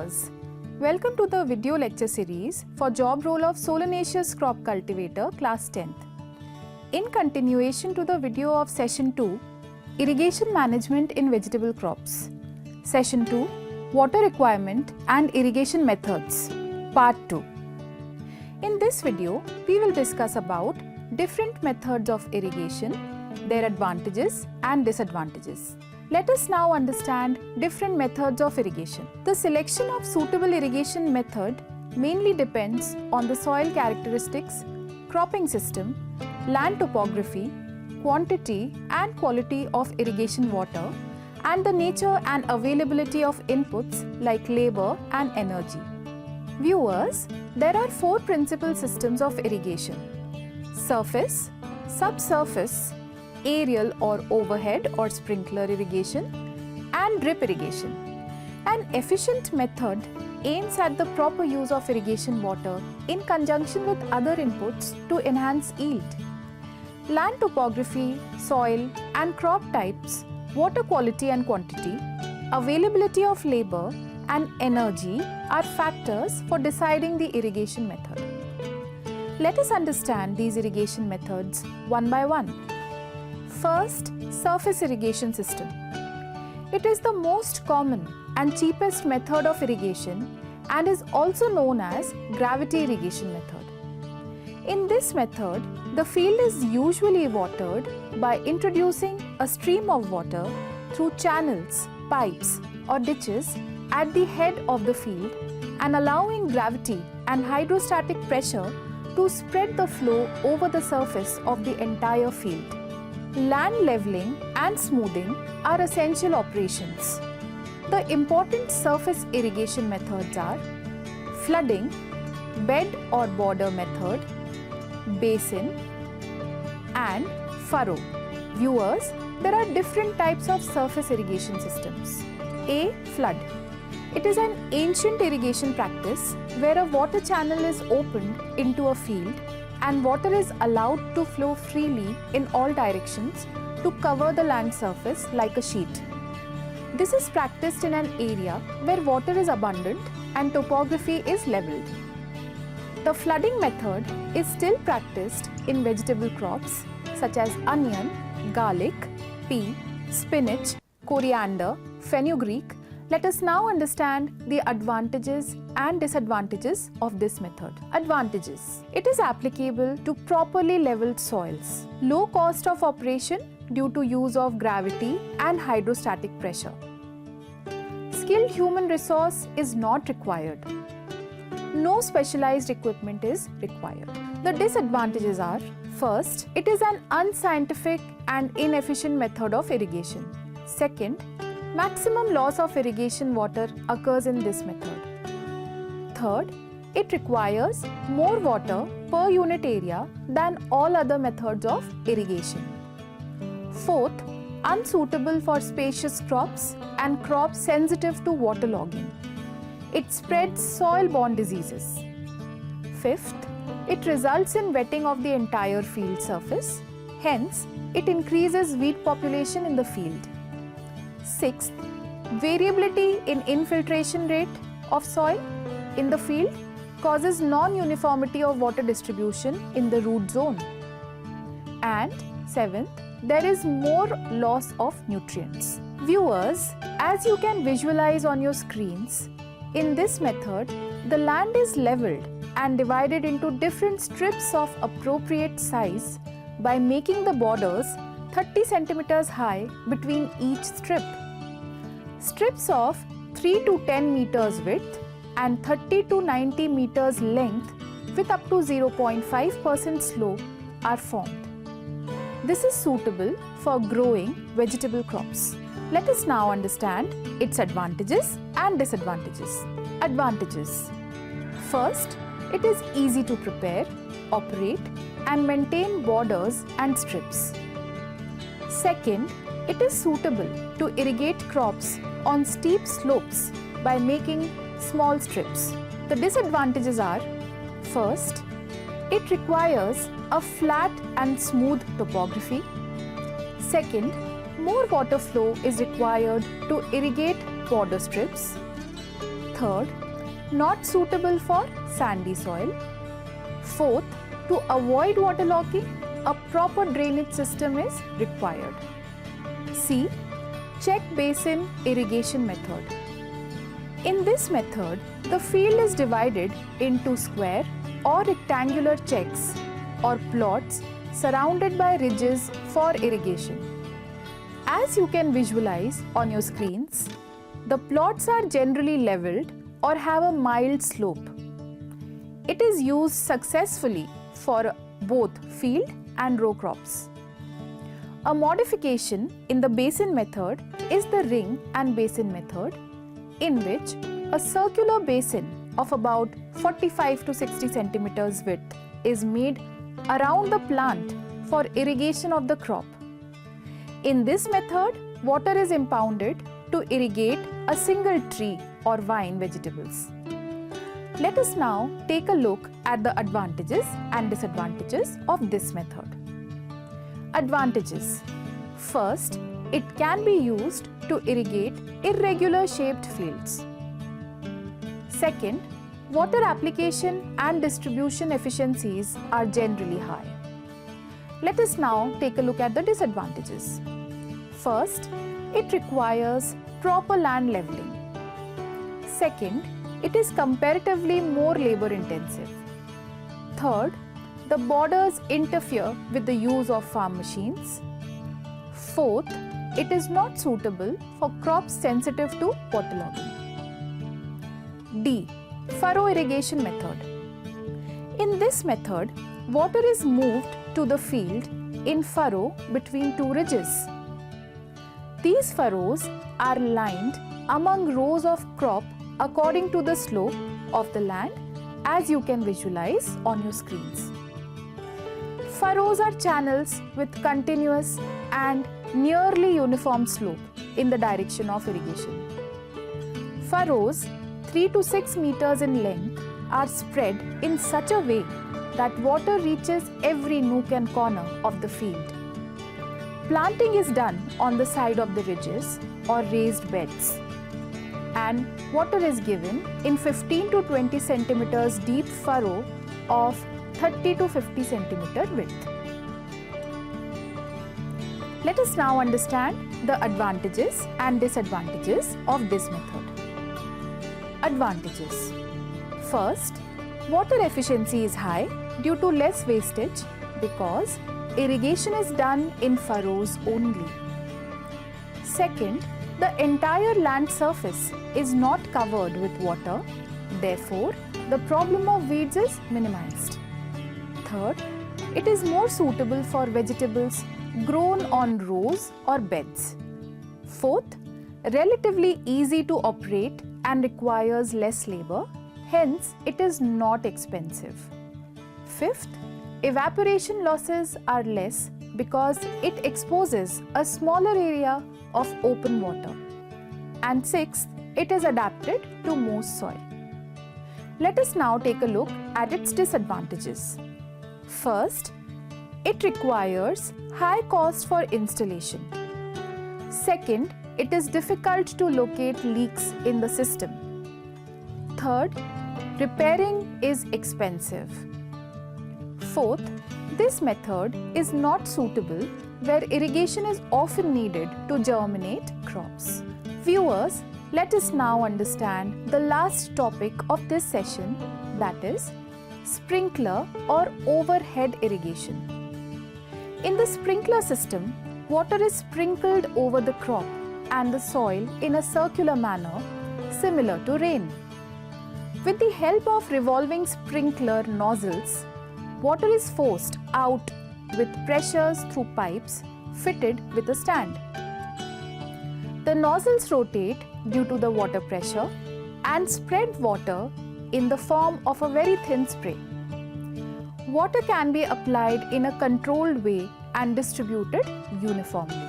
viewers, welcome to the video lecture series for job role of Solanaceous crop cultivator class 10th. In continuation to the video of session 2, Irrigation management in vegetable crops. Session 2, Water requirement and irrigation methods, part 2. In this video, we will discuss about different methods of irrigation, their advantages and disadvantages. Let us now understand different methods of irrigation. The selection of suitable irrigation method mainly depends on the soil characteristics, cropping system, land topography, quantity and quality of irrigation water, and the nature and availability of inputs like labor and energy. Viewers, there are 4 principal systems of irrigation: surface, subsurface, aerial or overhead or sprinkler irrigation, and drip irrigation. An efficient method aims at the proper use of irrigation water in conjunction with other inputs to enhance yield. Land topography, soil and crop types, water quality and quantity, availability of labor and energy are factors for deciding the irrigation method. Let us understand these irrigation methods one by one. First, surface irrigation system. It is the most common and cheapest method of irrigation and is also known as gravity irrigation method. In this method, the field is usually watered by introducing a stream of water through channels, pipes or ditches at the head of the field and allowing gravity and hydrostatic pressure to spread the flow over the surface of the entire field. Land leveling and smoothing are essential operations. The important surface irrigation methods are flooding, bed or border method, basin, and furrow. Viewers, there are different types of surface irrigation systems. A. Flood. It is an ancient irrigation practice where a water channel is opened into a field and water is allowed to flow freely in all directions to cover the land surface like a sheet. This is practiced in an area where water is abundant and topography is leveled. The flooding method is still practiced in vegetable crops such as onion, garlic, pea, spinach, coriander, fenugreek. Let us now understand the advantages and disadvantages of this method. Advantages. It is applicable to properly leveled soils. Low cost of operation due to use of gravity and hydrostatic pressure. Skilled human resource is not required. No specialized equipment is required. The disadvantages are: first, it is an unscientific and inefficient method of irrigation. Second, maximum loss of irrigation water occurs in this method. Third, it requires more water per unit area than all other methods of irrigation. Fourth, unsuitable for spacious crops and crops sensitive to waterlogging. It spreads soil-borne diseases. Fifth, it results in wetting of the entire field surface. Hence, it increases weed population in the field. Sixth, variability in infiltration rate of soil in the field causes non-uniformity of water distribution in the root zone. And seventh, there is more loss of nutrients. Viewers, as you can visualize on your screens, in this method, the land is leveled and divided into different strips of appropriate size by making the borders 30 centimeters high between each strip. Strips of 3 to 10 meters width and 30 to 90 meters length with up to 0.5% slope are formed. This is suitable for growing vegetable crops. Let us now understand its advantages and disadvantages. Advantages. First, it is easy to prepare, operate and maintain borders and strips. Second, it is suitable to irrigate crops on steep slopes by making small strips. The disadvantages are: first, it requires a flat and smooth topography. Second, more water flow is required to irrigate border strips. Third, not suitable for sandy soil. Fourth, to avoid waterlogging, a proper drainage system is required. C. Check basin irrigation method. In this method, the field is divided into square or rectangular checks or plots surrounded by ridges for irrigation. As you can visualize on your screens, the plots are generally leveled or have a mild slope. It is used successfully for both field and row crops. A modification in the basin method is the ring and basin method, in which a circular basin of about 45 to 60 centimeters width is made around the plant for irrigation of the crop. In this method, water is impounded to irrigate a single tree or vine vegetables. Let us now take a look at the advantages and disadvantages of this method. Advantages. First, it can be used to irrigate irregular shaped fields. Second, water application and distribution efficiencies are generally high. Let us now take a look at the disadvantages. First, it requires proper land leveling. Second, it is comparatively more labor intensive. Third, the borders interfere with the use of farm machines. Fourth, it is not suitable for crops sensitive to waterlogging. D. Furrow irrigation method. In this method, water is moved to the field in furrow between two ridges. These furrows are lined among rows of crop according to the slope of the land, as you can visualize on your screens. Furrows are channels with continuous and nearly uniform slope in the direction of irrigation. Furrows 3 to 6 meters in length are spread in such a way that water reaches every nook and corner of the field. Planting is done on the side of the ridges or raised beds, and water is given in 15 to 20 centimeters deep furrow of 30 to 50 centimeter width. Let us now understand the advantages and disadvantages of this method. Advantages. First, water efficiency is high due to less wastage because irrigation is done in furrows only. Second, the entire land surface is not covered with water, therefore, the problem of weeds is minimized. Third, it is more suitable for vegetables grown on rows or beds. Fourth, relatively easy to operate and requires less labor, hence it is not expensive. Fifth, evaporation losses are less because it exposes a smaller area of open water. And sixth, it is adapted to moist soil. Let us now take a look at its disadvantages. First, it requires high cost for installation. Second, it is difficult to locate leaks in the system. Third, repairing is expensive. Fourth, this method is not suitable where irrigation is often needed to germinate crops. Viewers, let us now understand the last topic of this session, that is sprinkler or overhead irrigation. In the sprinkler system, water is sprinkled over the crop and the soil in a circular manner similar to rain. With the help of revolving sprinkler nozzles, water is forced out with pressures through pipes fitted with a stand. The nozzles rotate due to the water pressure and spread water in the form of a very thin spray. Water can be applied in a controlled way and distributed uniformly.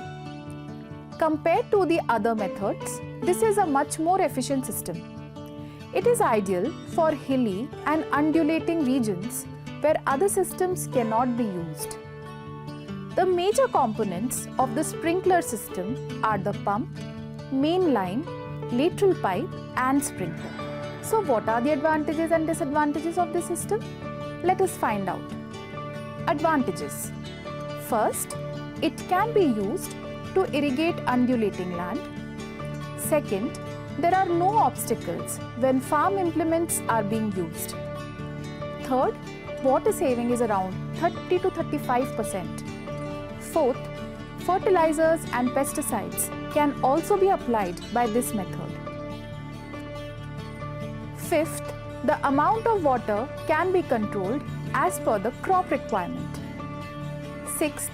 Compared to the other methods, this is a much more efficient system. It is ideal for hilly and undulating regions where other systems cannot be used. The major components of the sprinkler system are the pump, main line, lateral pipe and sprinkler. So what are the advantages and disadvantages of this system? Let us find out. Advantages. First, it can be used to irrigate undulating land. Second, there are no obstacles when farm implements are being used. Third, water saving is around 30 to 35%. Fourth, fertilizers and pesticides can also be applied by this method. Fifth, the amount of water can be controlled as per the crop requirement. Sixth,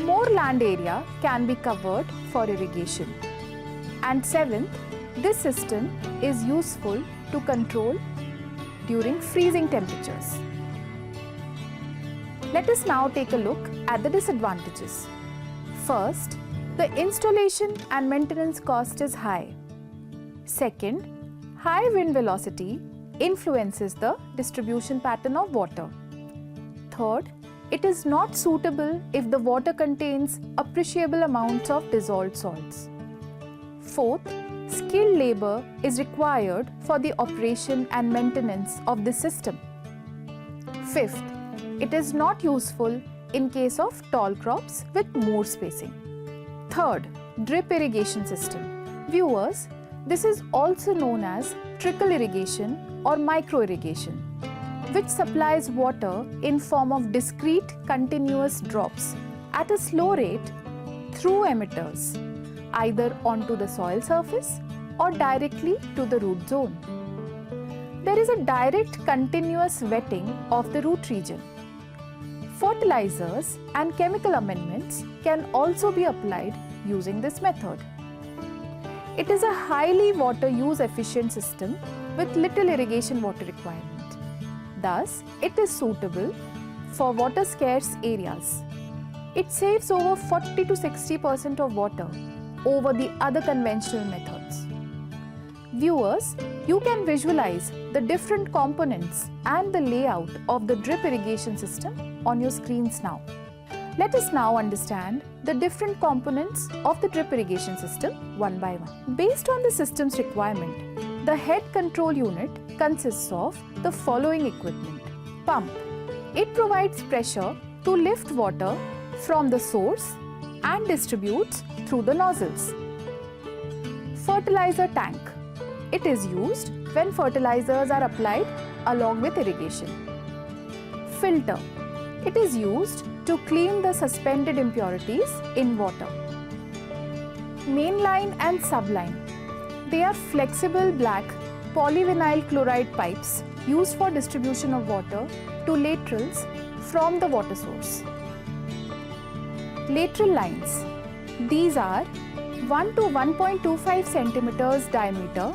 more land area can be covered for irrigation. And seventh, this system is useful to control during freezing temperatures. Let us now take a look at the disadvantages. First, the installation and maintenance cost is high. Second, high wind velocity influences the distribution pattern of water. Third, it is not suitable if the water contains appreciable amounts of dissolved salts. Fourth, skilled labor is required for the operation and maintenance of this system. Fifth, it is not useful in case of tall crops with more spacing. Third, drip irrigation system. Viewers, this is also known as trickle irrigation or micro irrigation, which supplies water in form of discrete continuous drops at a slow rate through emitters, either onto the soil surface or directly to the root zone. There is a direct continuous wetting of the root region. Fertilizers and chemical amendments can also be applied using this method. It is a highly water use efficient system with little irrigation water requirement. Thus, it is suitable for water scarce areas. It saves over 40 to 60% of water over the other conventional methods. Viewers, you can visualize the different components and the layout of the drip irrigation system on your screens now. Let us now understand the different components of the drip irrigation system one by one. Based on the system's requirement, the head control unit consists of the following equipment. Pump. It provides pressure to lift water from the source and distributes through the nozzles. Fertilizer tank. It is used when fertilizers are applied along with irrigation. Filter. It is used to clean the suspended impurities in water. Mainline and subline. They are flexible black polyvinyl chloride pipes used for distribution of water to laterals from the water source. Lateral lines. These are 1 to 1.25 centimeters diameter,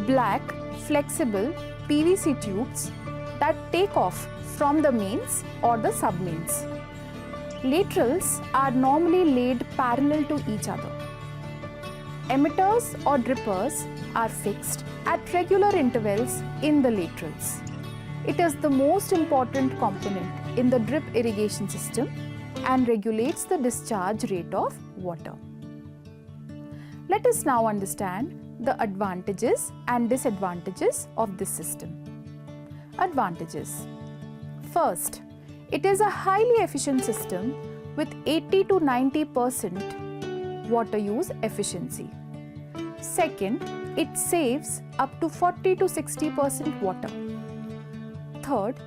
black, flexible PVC tubes that take off from the mains or the submains. Laterals are normally laid parallel to each other. Emitters or drippers are fixed at regular intervals in the laterals. It is the most important component in the drip irrigation system and regulates the discharge rate of water. Let us now understand the advantages and disadvantages of this system. Advantages. First, it is a highly efficient system with 80 to 90% water use efficiency. Second, it saves up to 40 to 60% water. Third,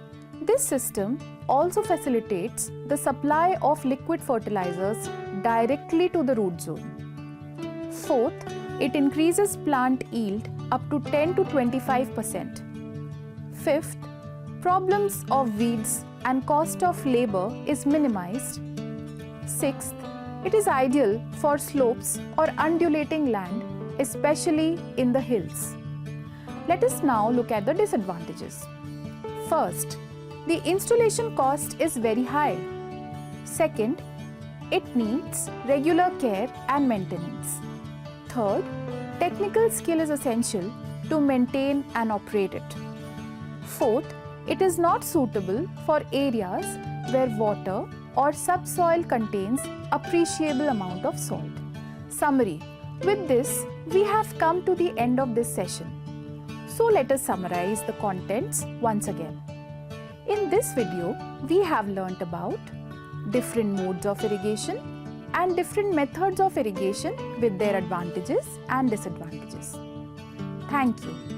this system also facilitates the supply of liquid fertilizers directly to the root zone. Fourth, it increases plant yield up to 10 to 25%. Fifth, problems of weeds and cost of labor is minimized. Sixth, it is ideal for slopes or undulating land, especially in the hills. Let us now look at the disadvantages. First, the installation cost is very high. Second, it needs regular care and maintenance. Third, technical skill is essential to maintain and operate it. Fourth, it is not suitable for areas where water or subsoil contains appreciable amount of salt. Summary. With this, we have come to the end of this session. So let us summarize the contents once again. In this video, we have learnt about different modes of irrigation and different methods of irrigation with their advantages and disadvantages. Thank you.